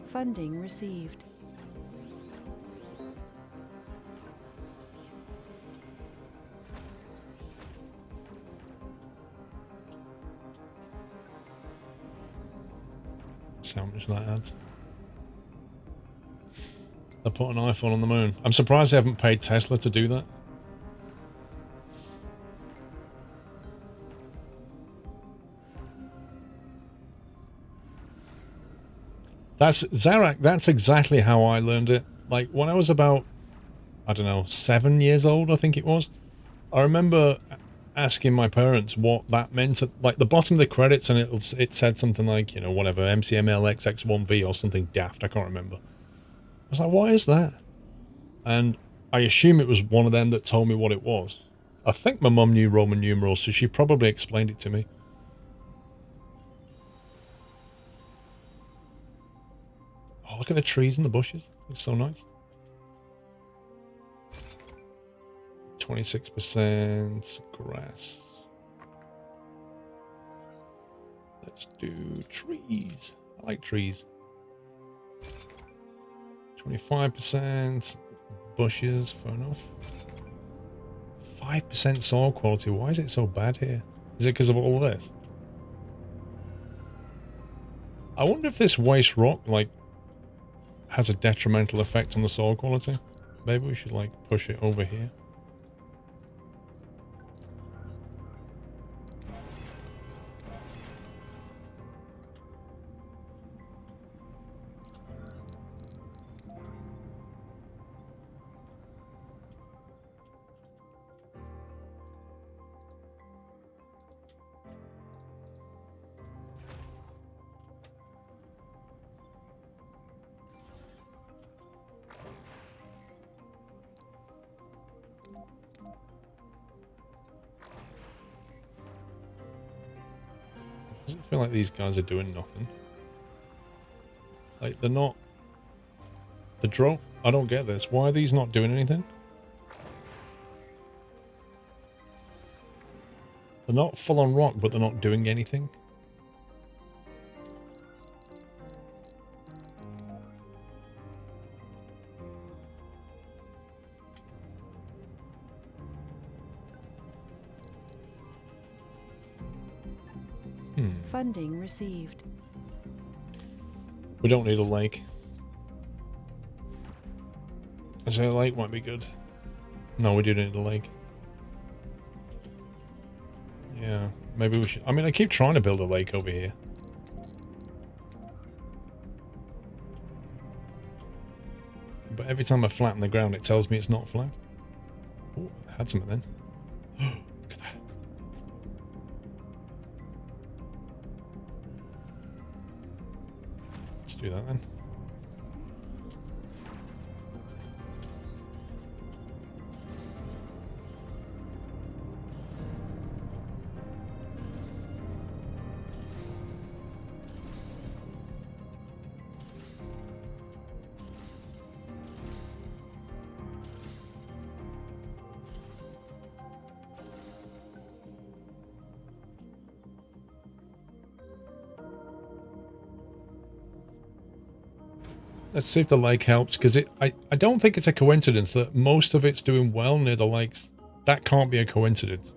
Funding received. That's how much that adds. They put an iPhone on the moon. I'm surprised they haven't paid Tesla to do that. That's Zarak, that's exactly how I learned it. Like when I was about, I don't know, 7 years old, I think it was. I remember asking my parents what that meant. Like the bottom of the credits, and it said something like, you know, whatever, MCML XX1V or something daft. I can't remember. I was like, what is that? And I assume it was one of them that told me what it was. I think my mum knew Roman numerals, so she probably explained it to me. Oh, look at the trees and the bushes. It's so nice. 26% grass. Let's do trees. I like trees. 25% bushes, fair enough. 5% soil quality. Why is it so bad here? Is it because of all of this? I wonder if this waste rock, like, has a detrimental effect on the soil quality. Maybe we should, like, push it over here. Doesn't feel like these guys are doing nothing. Like, they're not... The drone... I don't get this. Why are these not doing anything? They're not full on rock, but they're not doing anything. Funding received. We don't need a lake. Actually, a lake might be good. No, we do need a lake. Yeah, maybe we should... I mean, I keep trying to build a lake over here. But every time I flatten the ground, it tells me it's not flat. Oh, I had something then. Look at that. Let's do that then. Let's see if the lake helps, because I don't think it's a coincidence that most of it's doing well near the lakes. That can't be a coincidence.